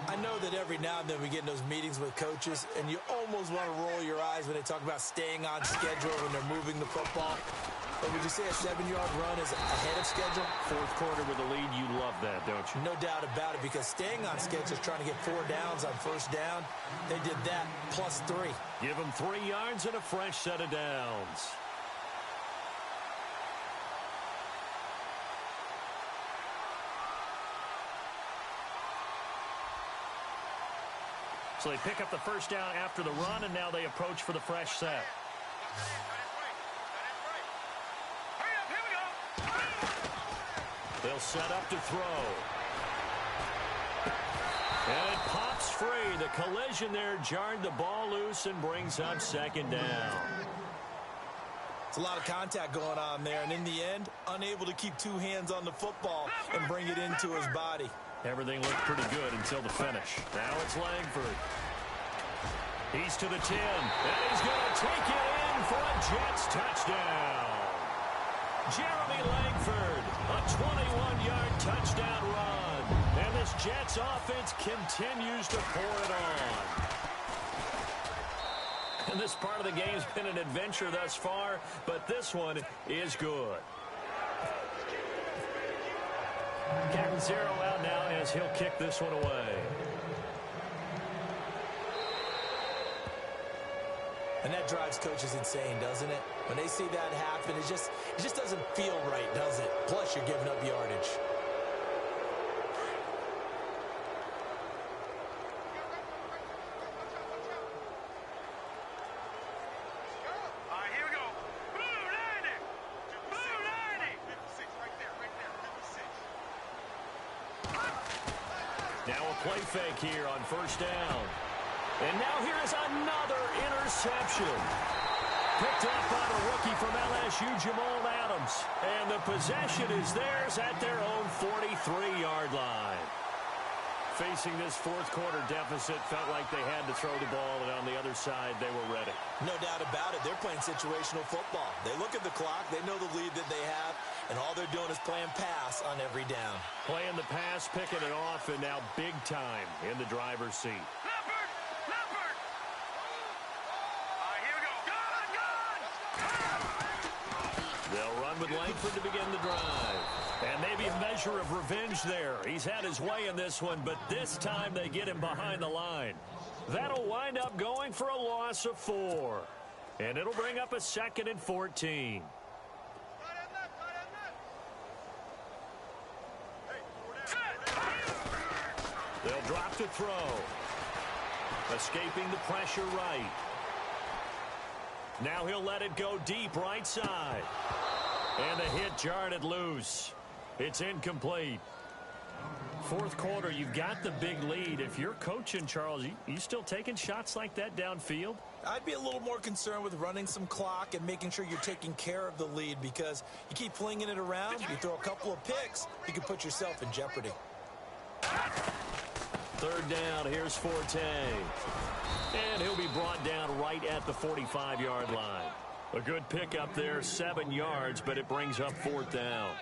S2: I know that every now and then we get in those meetings with coaches, and you almost want to roll your eyes when they talk about staying on schedule when they're moving the football. But would you say a 7-yard run is ahead of schedule?
S1: 4th quarter with a lead, you love that, don't you?
S2: No doubt about it, because staying on schedule is trying to get 4 downs on 1st down. They did that plus 3.
S1: Give them 3 yards and a fresh set of downs. So they pick up the 1st down after the run, and now they approach for the fresh set. They'll set up to throw. And it pops free. The collision there jarred the ball loose and brings up 2nd down.
S2: It's a lot of contact going on there, and in the end, unable to keep 2 hands on the football and bring it into his body.
S1: Everything looked pretty good until the finish. Now it's Langford. He's to the 10, and he's going to take it in for a Jets touchdown. Jeremy Langford, a 21-yard touchdown run. And this Jets offense continues to pour it on. And this part of the game's been an adventure thus far, but this one is good. Catanzaro out now as he'll kick this one away.
S2: And that drives coaches insane, doesn't it? When they see that happen, it just doesn't feel right, does it? Plus, you're giving up yardage.
S3: All right, here we go. Blue 90. Blue 90. 56, right there, 56.
S1: Now a play fake here on first down. And now here is another interception. Picked up by the rookie from LSU, Jamal Adams. And the possession is theirs at their own 43-yard line. Facing this fourth quarter deficit, felt like they had to throw the ball, and on the other side, they were ready.
S2: No doubt about it. They're playing situational football. They look at the clock. They know the lead that they have, and all they're doing is playing pass on every down.
S1: Playing the pass, picking it off, and now big time in the driver's seat. They'll run with Langford to begin the drive. And maybe a measure of revenge there. He's had his way in this one, but this time they get him behind the line. That'll wind up going for a loss of 4. And it'll bring up a 2nd and 14. They'll drop to throw. Escaping the pressure right. Now he'll let it go deep right side. And the hit jarred it loose. It's incomplete. Fourth quarter, you've got the big lead. If you're coaching, Charles, you still taking shots like that downfield?
S2: I'd be a little more concerned with running some clock and making sure you're taking care of the lead, because you keep flinging it around, you throw a couple of picks, you can put yourself in jeopardy.
S1: Third down, here's Forte. And he'll be brought down right at the 45-yard line. A good pickup there, 7 yards, but it brings up fourth down.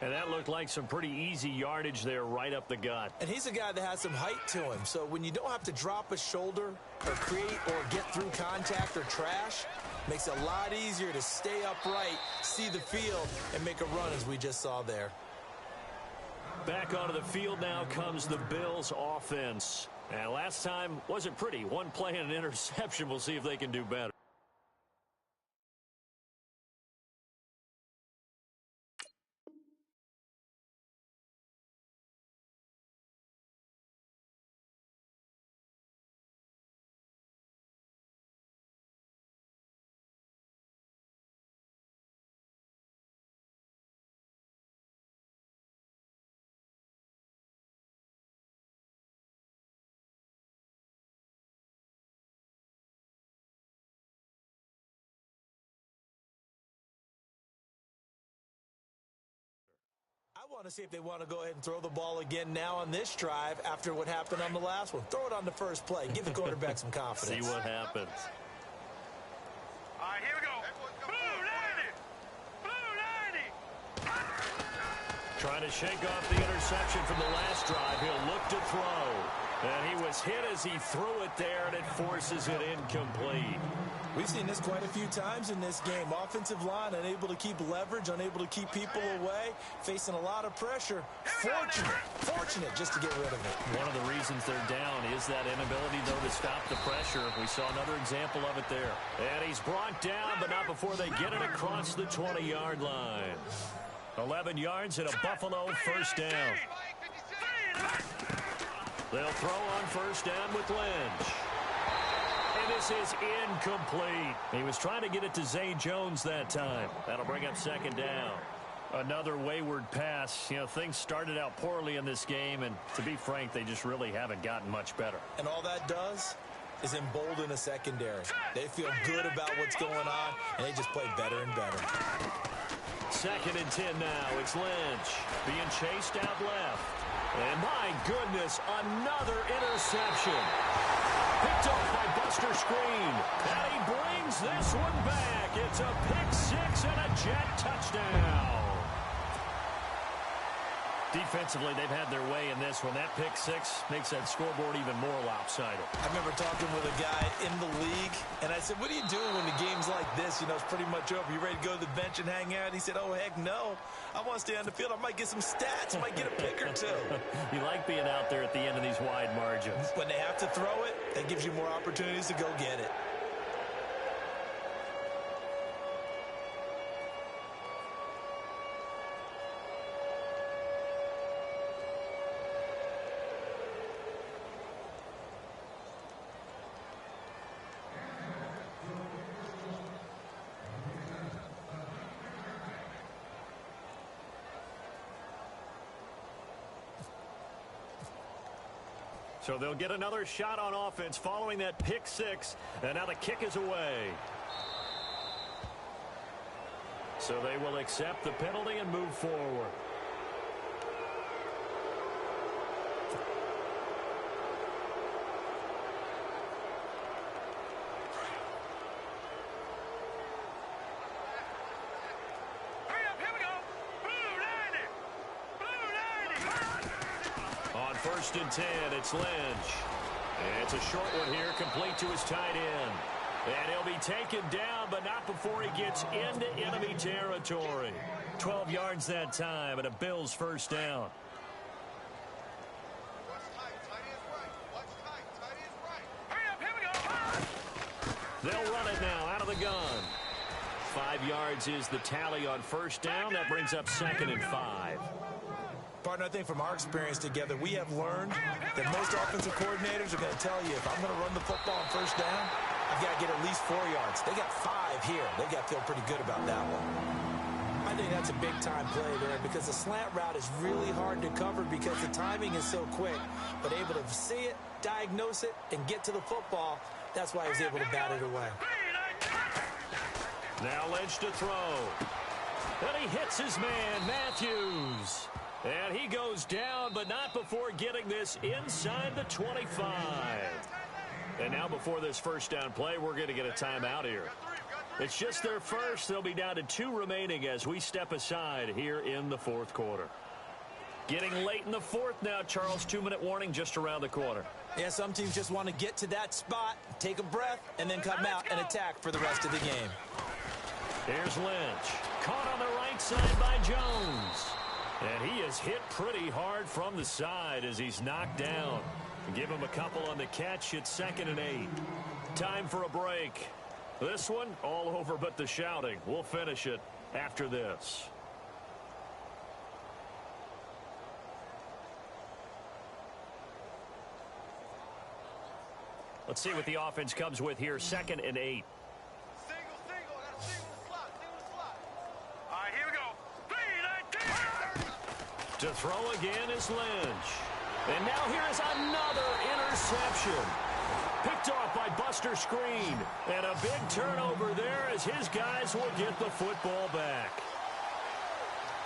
S1: And that looked like some pretty easy yardage there right up the gut.
S2: And he's a guy that has some height to him, so when you don't have to drop a shoulder or create or get through contact or trash, makes it a lot easier to stay upright, see the field, and make a run as we just saw there.
S1: Back onto the field now comes the Bills offense. And last time wasn't pretty. One play and an interception. We'll see if they can do better.
S2: I want to see if they want to go ahead and throw the ball again now on this drive after what happened on the last one. Throw it on the first play. Give the quarterback some confidence.
S1: See what happens.
S3: All right, here we go. Blue 90. Blue 90.
S1: Trying to shake off the interception from the last drive. He'll look to throw. And he was hit as he threw it there, and it forces it incomplete.
S2: We've seen this quite a few times in this game. Offensive line unable to keep leverage, unable to keep people away, facing a lot of pressure. Fortunate just to get rid of it.
S1: One of the reasons they're down is that inability, though, to stop the pressure. We saw another example of it there. And he's brought down, but not before they get it across the 20-yard line. 11 yards and a Buffalo first down. They'll throw on first down with Lynch. And this is incomplete. He was trying to get it to Zay Jones that time. That'll bring up second down. Another wayward pass. You know, things started out poorly in this game, and to be frank, they just really haven't gotten much better.
S2: And all that does is embolden a secondary. They feel good about what's going on, and they just play better and better.
S1: Second and 10 now. It's Lynch being chased out left. And my goodness, another interception. Picked off by Buster Screen. And he brings this one back. It's a pick six and a Jet touchdown. Defensively, they've had their way in this one. That pick six makes that scoreboard even more lopsided.
S2: I remember talking with a guy in the league, and I said, what are you doing when the game's like this? You know, it's pretty much over. You ready to go to the bench and hang out? He said, oh, heck no. I want to stay on the field. I might get some stats. I might get a pick or two.
S1: You like being out there at the end of these wide margins.
S2: When they have to throw it, that gives you more opportunities to go get it.
S1: So they'll get another shot on offense following that pick six. And now the kick is away. So they will accept the penalty and move forward. First and 10, it's Lynch. It's a short one here, complete to his tight end. And he'll be taken down, but not before he gets into enemy territory. 12 yards that time, and a Bills first down. They'll run it now out of the gun. 5 yards is the tally on first down. That brings up 2nd and 5.
S2: Partner, I think from our experience together, we have learned that most offensive coordinators are going to tell you, if I'm going to run the football on first down, I've got to get at least 4 yards. They got 5 here. They got to feel pretty good about that one. I think that's a big-time play there because the slant route is really hard to cover because the timing is so quick. But able to see it, diagnose it, and get to the football, that's why he was able to bat it away.
S1: Now Lynch to throw. And he hits his man, Matthews. And he goes down, but not before getting this inside the 25. And now before this first down play, we're going to get a timeout here. It's just their first. They'll be down to 2 remaining as we step aside here in the fourth quarter. Getting late in the fourth now, Charles. 2-minute warning just around the corner.
S2: Yeah, some teams just want to get to that spot, take a breath, and then come out and attack for the rest of the game.
S1: Here's Lynch. Caught on the right side by Jones. And he is hit pretty hard from the side as he's knocked down. Give him a couple on the catch. It's 2nd and 8. Time for a break. This one, all over but the shouting. We'll finish it after this. Let's see what the offense comes with here. 2nd and 8. To throw again is Lynch. And now here is another interception. Picked off by Buster Screen. And a big turnover there as his guys will get the football back.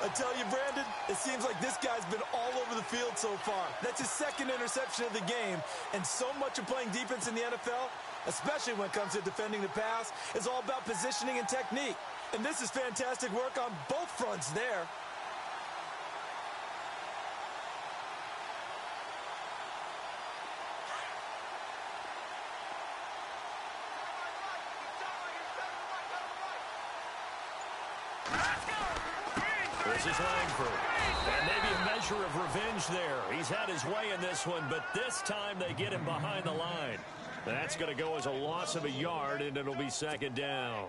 S2: I tell you, Brandon, it seems like this guy's been all over the field so far. That's his 2nd interception of the game. And so much of playing defense in the NFL, especially when it comes to defending the pass, is all about positioning and technique. And this is fantastic work on both fronts there.
S1: This is Langford. And maybe a measure of revenge there. He's had his way in this one, but this time they get him behind the line. That's going to go as a loss of a yard, and it'll be 2nd down.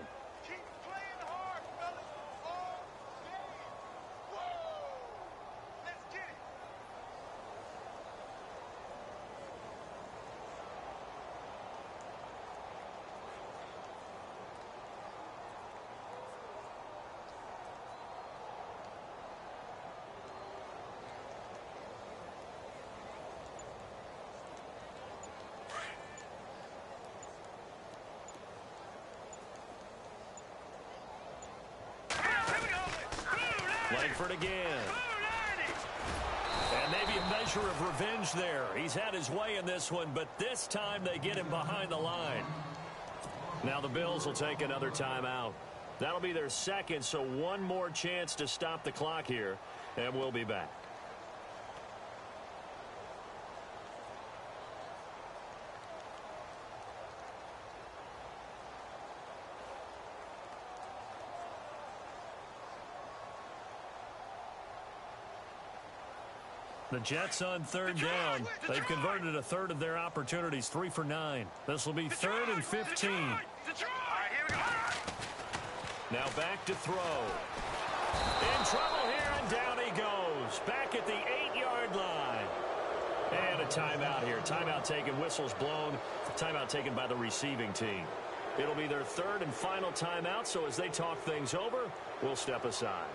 S1: Langford again. And maybe A measure of revenge there. He's had his way in this one, but this time they get him behind the line. Now the Bills will take another timeout. That'll be their second, so one more chance to stop the clock here, and we'll be back. The Jets on third down. They've converted a third of their opportunities, 3 for 9. This will be 3rd and 15. Now back to throw. In trouble here, and down he goes. Back at the 8-yard line. And a timeout here. Timeout taken, whistles blown. Timeout taken by the receiving team. It'll be their third and final timeout, so as they talk things over, we'll step aside.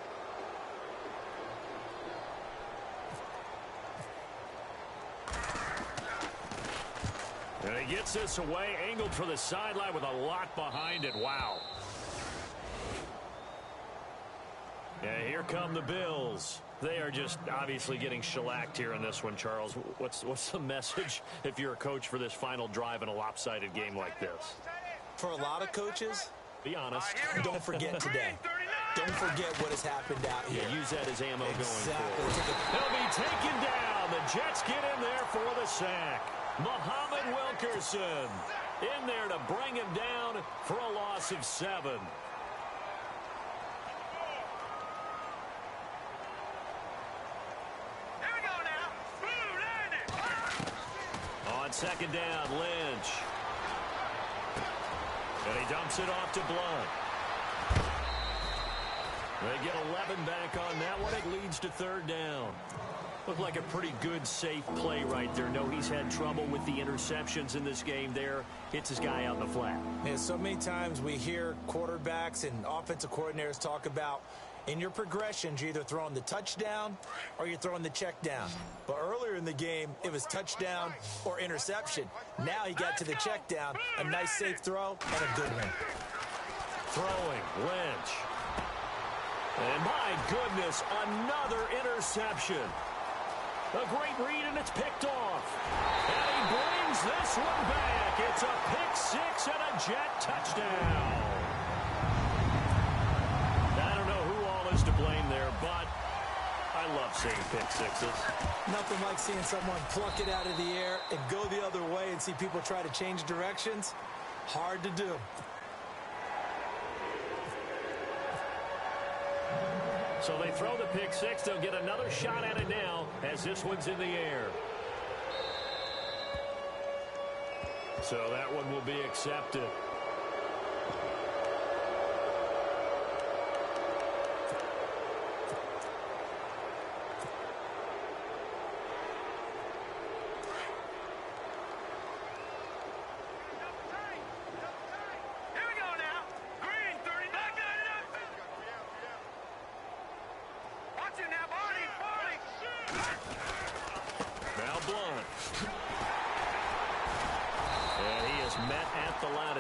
S1: And he gets this away, angled for the sideline with a lot behind it. Wow. Yeah, here come the Bills. They are just obviously getting shellacked here in this one, Charles. What's the message if you're a coach for this final drive in a lopsided game like this?
S2: For a lot of coaches,
S1: be honest.
S2: Don't forget today. Don't forget what has happened out here.
S1: Yeah, use that as ammo going
S2: forward.
S1: They'll be taken down. The Jets get in there for the sack. Muhammad Wilkerson in there to bring him down for a loss of 7. On second down, Lynch. And he dumps it off to Blunt. They get 11 back on that one. It leads to third down. Looked like a pretty good, safe play right there. No, he's had trouble with the interceptions in this game there. Hits his guy out in the flat.
S2: Yeah, so many times we hear quarterbacks and offensive coordinators talk about in your progressions, you're either throwing the touchdown or you're throwing the check down. But earlier in the game, it was touchdown or interception. Now he got to the check down, a nice safe throw, and a good one.
S1: Throwing, Lynch. And my goodness, another interception. A great read, and it's picked off. And he brings this one back. It's a pick six and a Jet touchdown. I don't know who all is to blame there, but I love seeing pick sixes.
S2: Nothing like seeing someone pluck it out of the air and go the other way and see people try to change directions. Hard to do.
S1: So they throw the pick six. They'll get another shot at it now as this one's in the air. So that one will be accepted.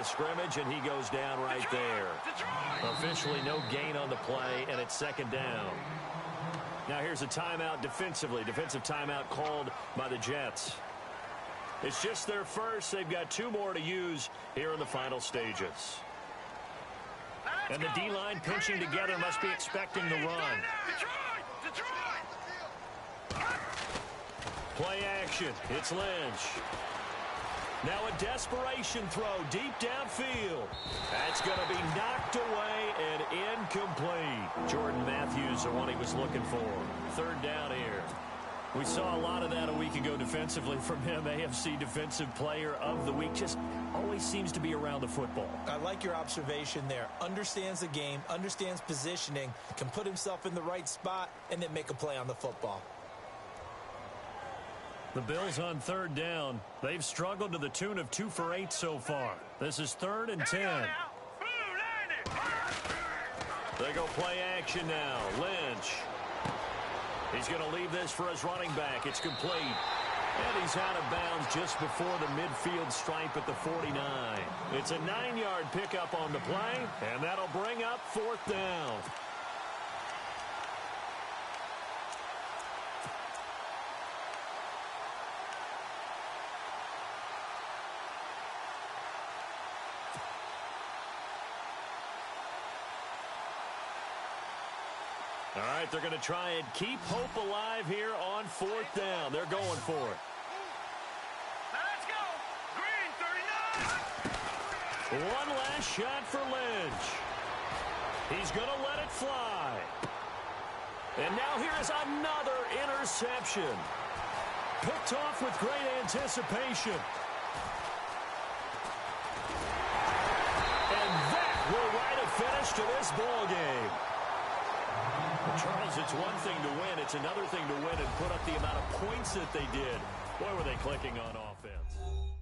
S1: Scrimmage, and he goes down right there. Officially no gain on the play, and it's second down. Now here's a timeout defensively. Defensive timeout called by the Jets. It's just their first. They've got 2 more to use here in the final stages. And the D-line pinching together must be expecting the run. Play action. It's Lynch. Now a desperation throw deep downfield. That's going to be knocked away and incomplete. Jordan Matthews, the one he was looking for. Third down here. We saw a lot of that a week ago defensively from him. AFC Defensive Player of the Week. Just always seems to be around the football. I
S2: like your observation there. Understands the game, understands positioning, can put himself in the right spot, and then make a play on the football.
S1: The Bills on third down. They've struggled to the tune of 2 for 8 so far. This is 3rd and 10. They go play action now. Lynch. He's going to leave this for his running back. It's complete. And he's out of bounds just before the midfield stripe at the 49. It's a 9-yard pickup on the play, and that'll bring up 4th down. All right, they're going to try and keep hope alive here on 4th down. They're going for it.
S3: Let's go. Green 39.
S1: One last shot for Lynch. He's going to let it fly. And now here is another interception. Picked off with great anticipation. And that will write a finish to this ball game. Charles, it's one thing to win. It's another thing to win and put up the amount of points that they did. Boy, were they clicking on offense.